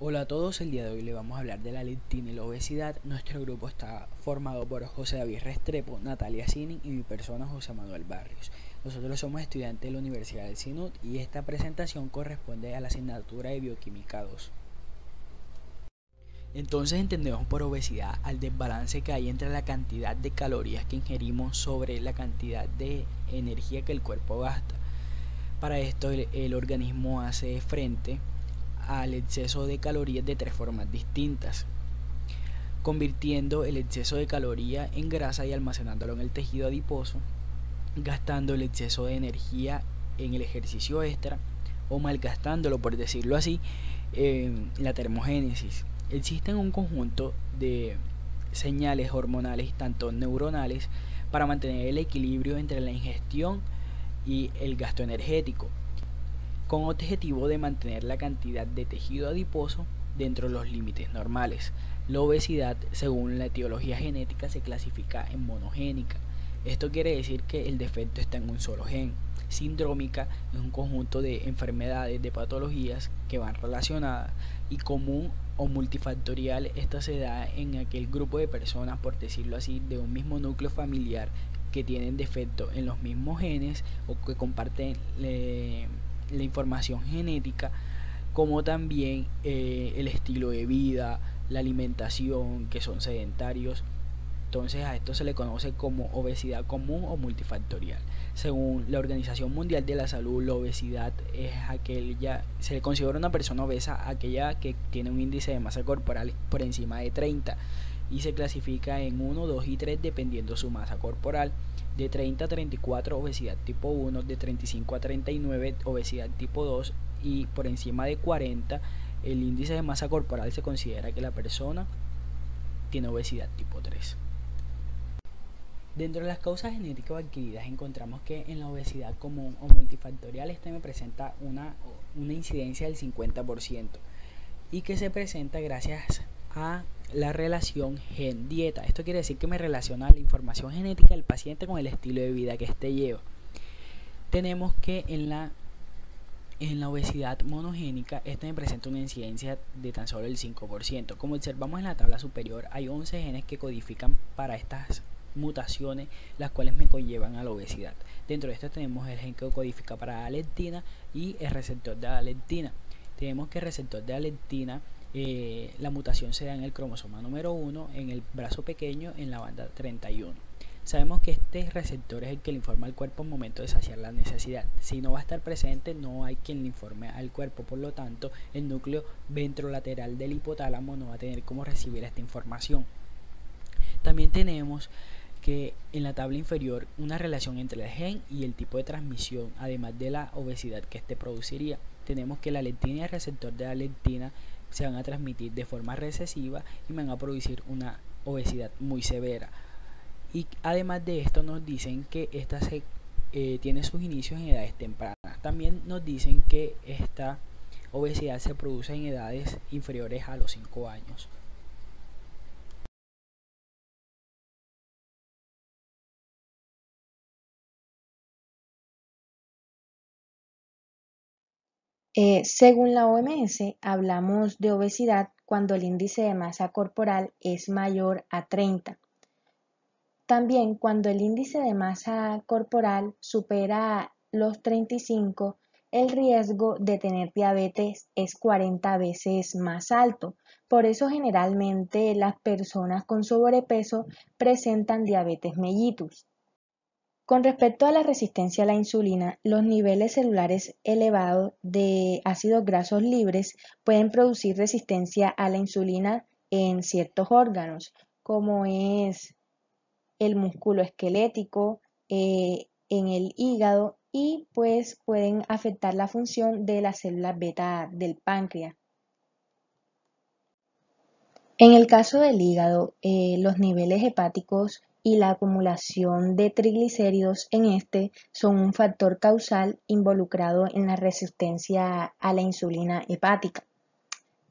Hola a todos, el día de hoy le vamos a hablar de la leptina y la obesidad. Nuestro grupo está formado por José David Restrepo, Natalia Sinin y mi persona José Manuel Barrios. Nosotros somos estudiantes de la Universidad del SINUT y esta presentación corresponde a la asignatura de Bioquímica 2. Entonces entendemos por obesidad al desbalance que hay entre la cantidad de calorías que ingerimos sobre la cantidad de energía que el cuerpo gasta. Para esto el organismo hace frente al exceso de calorías de tres formas distintas, convirtiendo el exceso de caloría en grasa y almacenándolo en el tejido adiposo, gastando el exceso de energía en el ejercicio extra o malgastándolo, por decirlo así, en la termogénesis. Existen un conjunto de señales hormonales, tanto neuronales, para mantener el equilibrio entre la ingestión y el gasto energético, con objetivo de mantener la cantidad de tejido adiposo dentro de los límites normales. La obesidad, según la etiología genética, se clasifica en monogénica. Esto quiere decir que el defecto está en un solo gen. Sindrómica es un conjunto de enfermedades, de patologías que van relacionadas, y común o multifactorial, esta se da en aquel grupo de personas, por decirlo así, de un mismo núcleo familiar que tienen defecto en los mismos genes o que comparten la información genética, como también el estilo de vida, la alimentación, que son sedentarios. Entonces a esto se le conoce como obesidad común o multifactorial. Según la Organización Mundial de la Salud, la obesidad es aquella, se le considera una persona obesa aquella que tiene un índice de masa corporal por encima de 30 y se clasifica en 1, 2 y 3 dependiendo su masa corporal. De 30 a 34 obesidad tipo 1, de 35 a 39 obesidad tipo 2 y por encima de 40 el índice de masa corporal se considera que la persona tiene obesidad tipo 3. Dentro de las causas genéticas o adquiridas encontramos que en la obesidad común o multifactorial me presenta una incidencia del 50% y que se presenta gracias a la relación gen-dieta. Esto quiere decir que me relaciona la información genética del paciente con el estilo de vida que éste lleva. Tenemos que en la obesidad monogénica, me presenta una incidencia de tan solo el 5%. Como observamos en la tabla superior, hay 11 genes que codifican para estas mutaciones, las cuales me conllevan a la obesidad. Dentro de esto tenemos el gen que codifica para la leptina y el receptor de la leptina. Tenemos que el receptor de la leptina, la mutación se da en el cromosoma número 1, en el brazo pequeño, en la banda 31. Sabemos que este receptor es el que le informa al cuerpo al momento de saciar la necesidad. Si no va a estar presente, no hay quien le informe al cuerpo. Por lo tanto, el núcleo ventrolateral del hipotálamo no va a tener cómo recibir esta información. También tenemos que en la tabla inferior una relación entre el gen y el tipo de transmisión, además de la obesidad que produciría. Tenemos que la leptina y el receptor de la leptina se van a transmitir de forma recesiva y van a producir una obesidad muy severa. Y además de esto nos dicen que esta tiene sus inicios en edades tempranas. También nos dicen que esta obesidad se produce en edades inferiores a los 5 años. Según la OMS, hablamos de obesidad cuando el índice de masa corporal es mayor a 30. También cuando el índice de masa corporal supera los 35, el riesgo de tener diabetes es 40 veces más alto. Por eso generalmente las personas con sobrepeso presentan diabetes mellitus. Con respecto a la resistencia a la insulina, los niveles celulares elevados de ácidos grasos libres pueden producir resistencia a la insulina en ciertos órganos, como es el músculo esquelético, en el hígado y pues pueden afectar la función de las células beta del páncreas. En el caso del hígado, los niveles hepáticos y la acumulación de triglicéridos en este son un factor causal involucrado en la resistencia a la insulina hepática.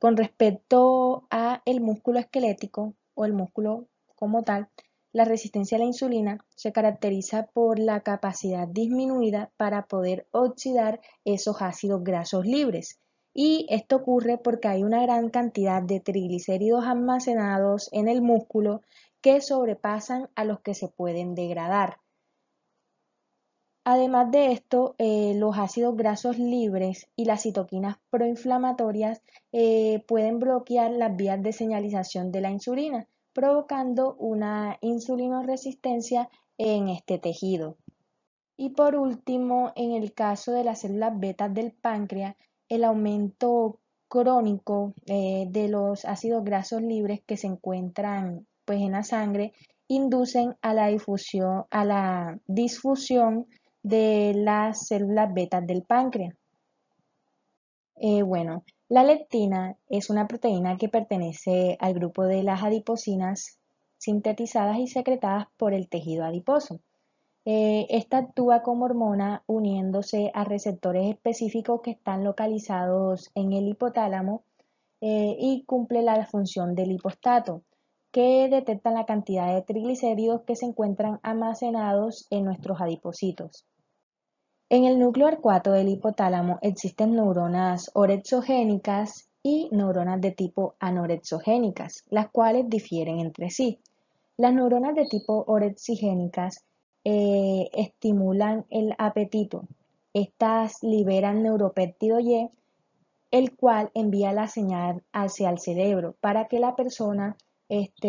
Con respecto a el músculo esquelético o el músculo como tal, la resistencia a la insulina se caracteriza por la capacidad disminuida para poder oxidar esos ácidos grasos libres. Y esto ocurre porque hay una gran cantidad de triglicéridos almacenados en el músculo que sobrepasan a los que se pueden degradar. Además de esto, los ácidos grasos libres y las citoquinas proinflamatorias pueden bloquear las vías de señalización de la insulina, provocando una insulinoresistencia en este tejido. Y por último, en el caso de las células betas del páncreas, el aumento crónico de los ácidos grasos libres que se encuentran pues, en la sangre inducen a la disfusión de las células betas del páncreas. Bueno, la leptina es una proteína que pertenece al grupo de las adipocinas sintetizadas y secretadas por el tejido adiposo. Esta actúa como hormona uniéndose a receptores específicos que están localizados en el hipotálamo y cumple la función del hipostato, que detecta la cantidad de triglicéridos que se encuentran almacenados en nuestros adipocitos. En el núcleo arcuato del hipotálamo existen neuronas orexogénicas y neuronas de tipo anorexogénicas, las cuales difieren entre sí. Las neuronas de tipo orexigénicas estimulan el apetito. Estas liberan neuropéptido Y, el cual envía la señal hacia el cerebro para que la persona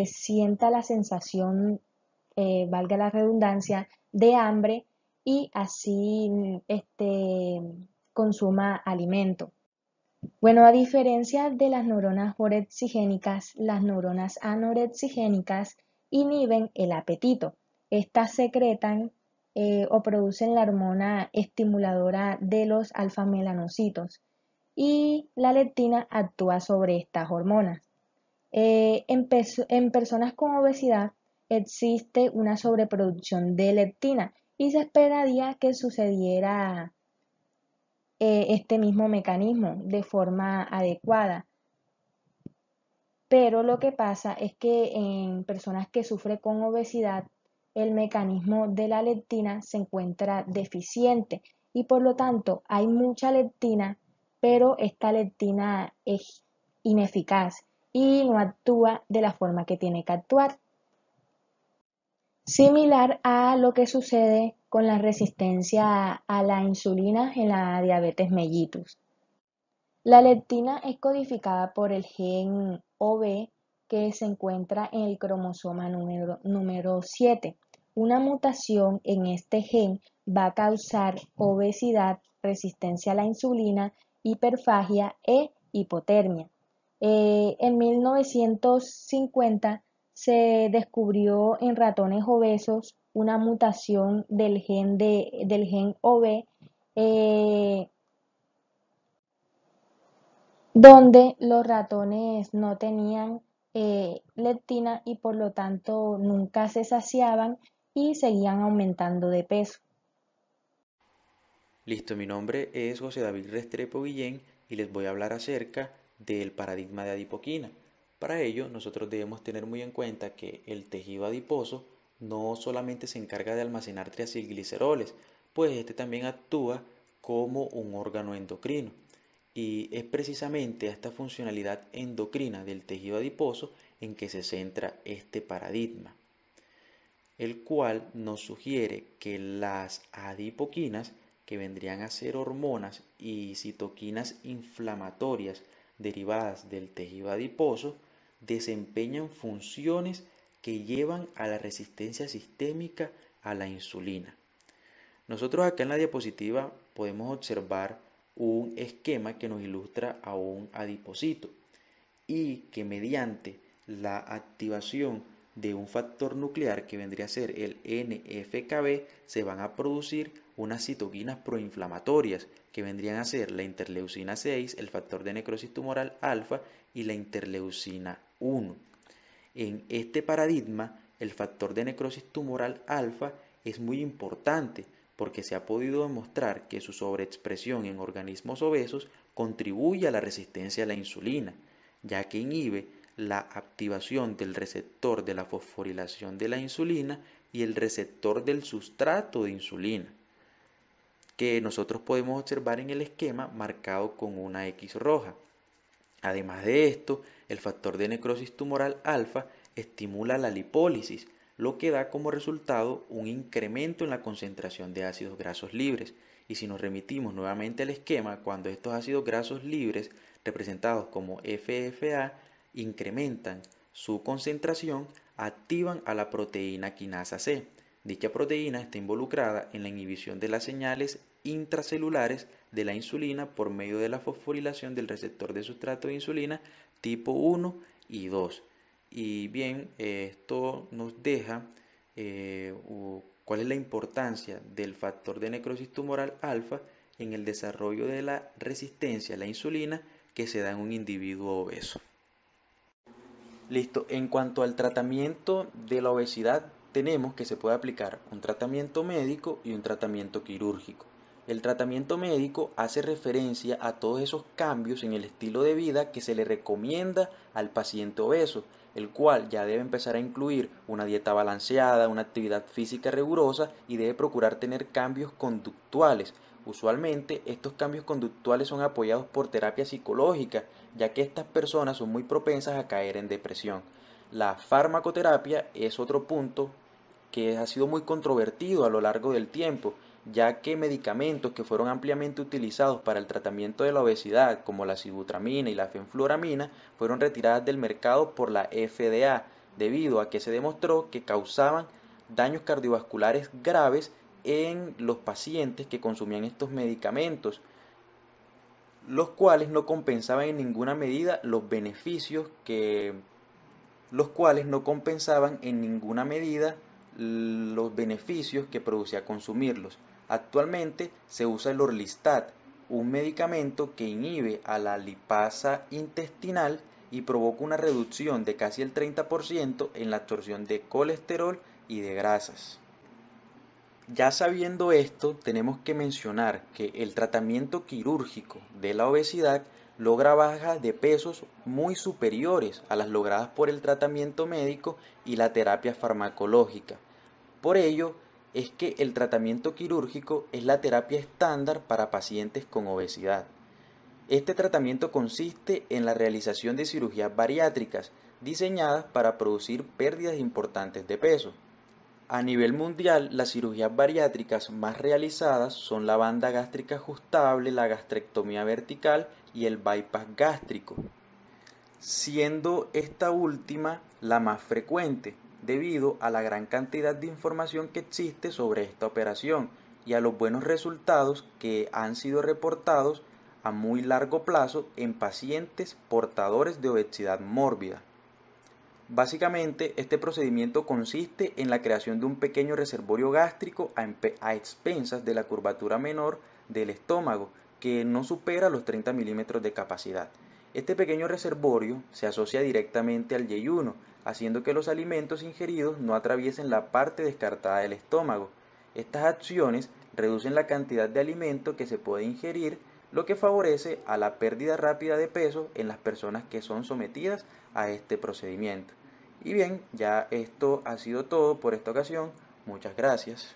sienta la sensación, valga la redundancia, de hambre y así consuma alimento. Bueno, a diferencia de las neuronas orexigénicas, las neuronas anorexigénicas inhiben el apetito. Estas secretan o producen la hormona estimuladora de los alfa-melanocitos y la leptina actúa sobre estas hormonas. En personas con obesidad existe una sobreproducción de leptina y se esperaría que sucediera este mismo mecanismo de forma adecuada. Pero lo que pasa es que en personas que sufren con obesidad, el mecanismo de la leptina se encuentra deficiente y por lo tanto hay mucha leptina, pero esta leptina es ineficaz y no actúa de la forma que tiene que actuar. Similar a lo que sucede con la resistencia a la insulina en la diabetes mellitus. La leptina es codificada por el gen OB que se encuentra en el cromosoma número 7. Una mutación en este gen va a causar obesidad, resistencia a la insulina, hiperfagia e hipotermia. En 1950 se descubrió en ratones obesos una mutación del gen OB donde los ratones no tenían leptina y por lo tanto nunca se saciaban y seguían aumentando de peso. Listo, mi nombre es José David Restrepo Guillén y les voy a hablar acerca del paradigma de adipoquina. Para ello, nosotros debemos tener muy en cuenta que el tejido adiposo no solamente se encarga de almacenar triacilgliceroles, pues este también actúa como un órgano endocrino. Y es precisamente a esta funcionalidad endocrina del tejido adiposo en que se centra este paradigma, el cual nos sugiere que las adipoquinas, que vendrían a ser hormonas y citoquinas inflamatorias derivadas del tejido adiposo, desempeñan funciones que llevan a la resistencia sistémica a la insulina. Nosotros acá en la diapositiva podemos observar un esquema que nos ilustra a un adipocito y que mediante la activación de un factor nuclear que vendría a ser el NFKB se van a producir unas citoquinas proinflamatorias que vendrían a ser la interleucina 6, el factor de necrosis tumoral alfa y la interleucina 1. En este paradigma, el factor de necrosis tumoral alfa es muy importante porque se ha podido demostrar que su sobreexpresión en organismos obesos contribuye a la resistencia a la insulina, ya que inhibe la activación del receptor de la fosforilación de la insulina y el receptor del sustrato de insulina, que nosotros podemos observar en el esquema marcado con una X roja. Además de esto, el factor de necrosis tumoral alfa estimula la lipólisis, lo que da como resultado un incremento en la concentración de ácidos grasos libres. Y si nos remitimos nuevamente al esquema, cuando estos ácidos grasos libres, representados como FFA, incrementan su concentración, activan a la proteína quinasa C. Dicha proteína está involucrada en la inhibición de las señales intracelulares de la insulina por medio de la fosforilación del receptor de sustrato de insulina tipo 1 y 2. Y bien, esto nos deja cuál es la importancia del factor de necrosis tumoral alfa en el desarrollo de la resistencia a la insulina que se da en un individuo obeso. Listo, en cuanto al tratamiento de la obesidad, tenemos que se puede aplicar un tratamiento médico y un tratamiento quirúrgico. El tratamiento médico hace referencia a todos esos cambios en el estilo de vida que se le recomienda al paciente obeso, el cual ya debe empezar a incluir una dieta balanceada, una actividad física rigurosa y debe procurar tener cambios conductuales. Usualmente estos cambios conductuales son apoyados por terapia psicológica, ya que estas personas son muy propensas a caer en depresión. La farmacoterapia es otro punto que ha sido muy controvertido a lo largo del tiempo, ya que medicamentos que fueron ampliamente utilizados para el tratamiento de la obesidad, como la sibutramina y la fenfluramina, fueron retiradas del mercado por la FDA, debido a que se demostró que causaban daños cardiovasculares graves en los pacientes que consumían estos medicamentos, los cuales no compensaban en ninguna medida los beneficios que producía consumirlos. Actualmente se usa el Orlistat, un medicamento que inhibe a la lipasa intestinal y provoca una reducción de casi el 30% en la absorción de colesterol y de grasas. Ya sabiendo esto, tenemos que mencionar que el tratamiento quirúrgico de la obesidad logra bajas de pesos muy superiores a las logradas por el tratamiento médico y la terapia farmacológica. Por ello, es que el tratamiento quirúrgico es la terapia estándar para pacientes con obesidad. Este tratamiento consiste en la realización de cirugías bariátricas diseñadas para producir pérdidas importantes de peso. A nivel mundial, las cirugías bariátricas más realizadas son la banda gástrica ajustable, la gastrectomía vertical y el bypass gástrico, siendo esta última la más frecuente, debido a la gran cantidad de información que existe sobre esta operación y a los buenos resultados que han sido reportados a muy largo plazo en pacientes portadores de obesidad mórbida. Básicamente, este procedimiento consiste en la creación de un pequeño reservorio gástrico a expensas de la curvatura menor del estómago, que no supera los 30 milímetros de capacidad. Este pequeño reservorio se asocia directamente al yeyuno, haciendo que los alimentos ingeridos no atraviesen la parte descartada del estómago. Estas acciones reducen la cantidad de alimento que se puede ingerir, lo que favorece a la pérdida rápida de peso en las personas que son sometidas a este procedimiento. Y bien, ya esto ha sido todo por esta ocasión. Muchas gracias.